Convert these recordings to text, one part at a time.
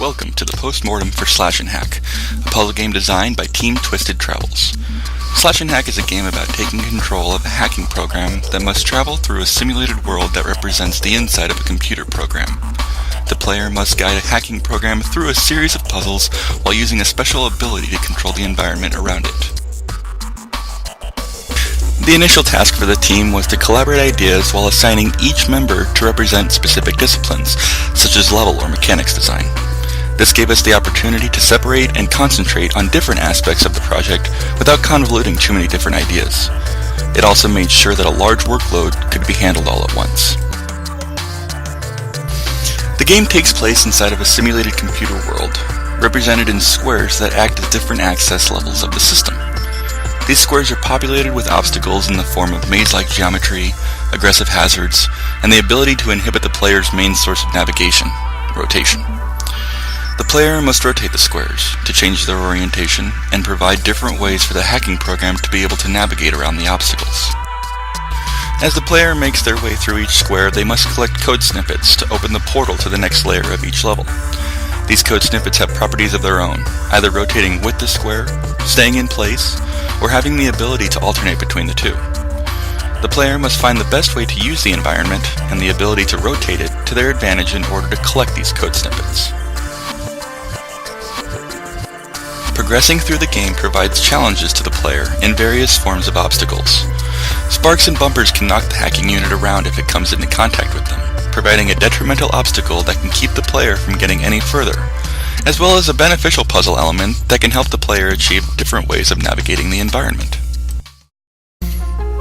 welcome to the PostMortem for nHack, a puzzle game designed by Team Twisted Travels. nHack is a game about taking control of a hacking program that must travel through a simulated world that represents the inside of a computer program. The player must guide a hacking program through a series of puzzles while using a special ability to control the environment around it. The initial task for the team was to collaborate ideas while assigning each member to represent specific disciplines, such as level or mechanics design. This gave us the opportunity to separate and concentrate on different aspects of the project without convoluting too many different ideas. It also made sure that a large workload could be handled all at once. The game takes place inside of a simulated computer world, represented in squares that act as different access levels of the system. These squares are populated with obstacles in the form of maze-like geometry, aggressive hazards, and the ability to inhibit the player's main source of navigation, rotation. The player must rotate the squares to change their orientation and provide different ways for the hacking program to be able to navigate around the obstacles. As the player makes their way through each square, they must collect code snippets to open the portal to the next layer of each level. These code snippets have properties of their own, either rotating with the square, staying in place, or having the ability to alternate between the two. The player must find the best way to use the environment and the ability to rotate it to their advantage in order to collect these code snippets. Progressing through the game provides challenges to the player in various forms of obstacles. Sparks and bumpers can knock the hacking unit around if it comes into contact with them, providing a detrimental obstacle that can keep the player from getting any further, as well as a beneficial puzzle element that can help the player achieve different ways of navigating the environment.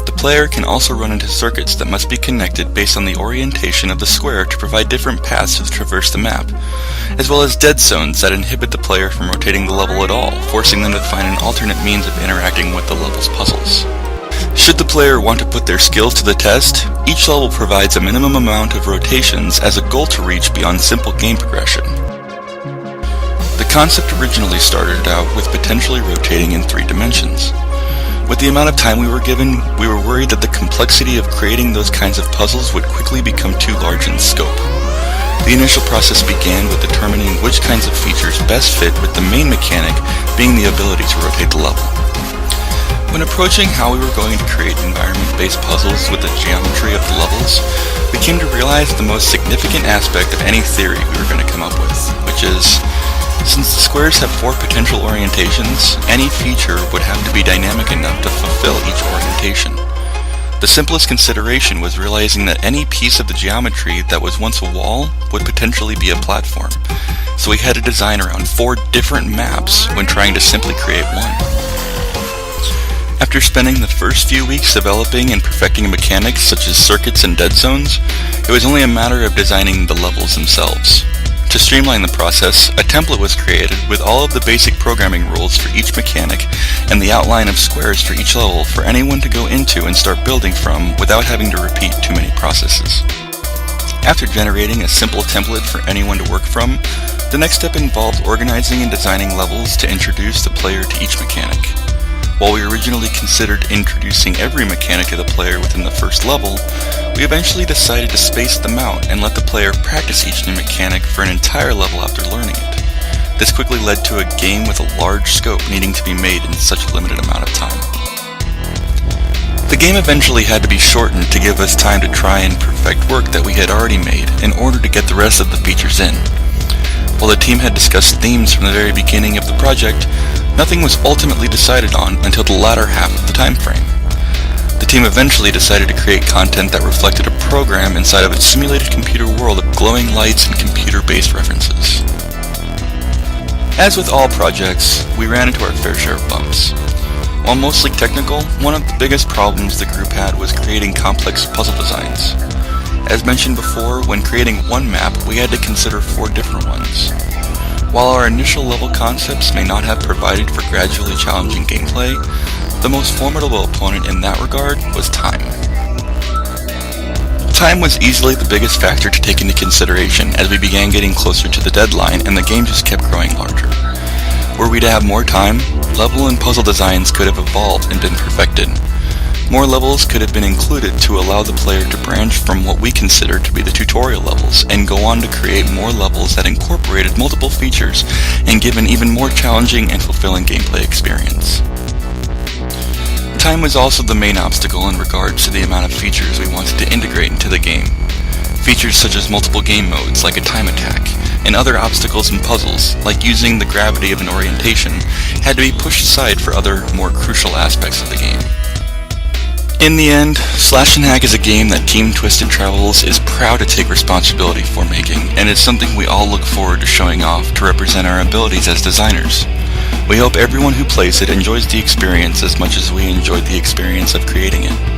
The player can also run into circuits that must be connected based on the orientation of the square to provide different paths to traverse the map, as well as dead zones that inhibit the player from rotating the level at all, forcing them to find an alternate means of interacting with the level's puzzles. Should the player want to put their skills to the test, each level provides a minimum amount of rotations as a goal to reach beyond simple game progression. The concept originally started out with potentially rotating in 3 dimensions. With the amount of time we were given, we were worried that the complexity of creating those kinds of puzzles would quickly become too large in scope. The initial process began with determining which kinds of features best fit with the main mechanic being the ability to rotate the level. When approaching how we were going to create environment-based puzzles with the geometry of the levels, we came to realize the most significant aspect of any theory we were going to come up with, which is, since the squares have 4 potential orientations, any feature would have to be dynamic enough to fulfill each orientation. The simplest consideration was realizing that any piece of the geometry that was once a wall would potentially be a platform, so we had to design around 4 different maps when trying to simply create one. After spending the first few weeks developing and perfecting mechanics such as circuits and dead zones, it was only a matter of designing the levels themselves. To streamline the process, a template was created with all of the basic programming rules for each mechanic and the outline of squares for each level for anyone to go into and start building from without having to repeat too many processes. After generating a simple template for anyone to work from, the next step involved organizing and designing levels to introduce the player to each mechanic. While we originally considered introducing every mechanic to the player within the first level, we eventually decided to space them out and let the player practice each new mechanic for an entire level after learning it. This quickly led to a game with a large scope needing to be made in such a limited amount of time. The game eventually had to be shortened to give us time to try and perfect work that we had already made in order to get the rest of the features in. While the team had discussed themes from the very beginning of the project, nothing was ultimately decided on until the latter half of the time frame. The team eventually decided to create content that reflected a program inside of a simulated computer world of glowing lights and computer-based references. As with all projects, we ran into our fair share of bumps. While mostly technical, one of the biggest problems the group had was creating complex puzzle designs. As mentioned before, when creating one map, we had to consider 4 different ones. While our initial level concepts may not have provided for gradually challenging gameplay, the most formidable opponent in that regard was time. Time was easily the biggest factor to take into consideration as we began getting closer to the deadline and the game just kept growing larger. Were we to have more time, level and puzzle designs could have evolved and been perfected. More levels could have been included to allow the player to branch from what we consider to be the tutorial levels levels, and go on to create more levels that incorporated multiple features and give an even more challenging and fulfilling gameplay experience. Time was also the main obstacle in regards to the amount of features we wanted to integrate into the game. Features such as multiple game modes, like a time attack, and other obstacles and puzzles, like using the gravity of an orientation, had to be pushed aside for other, more crucial aspects of the game. In the end, Slash and Hack is a game that Team Twisted Travels is proud to take responsibility for making, and it's something we all look forward to showing off to represent our abilities as designers. We hope everyone who plays it enjoys the experience as much as we enjoyed the experience of creating it.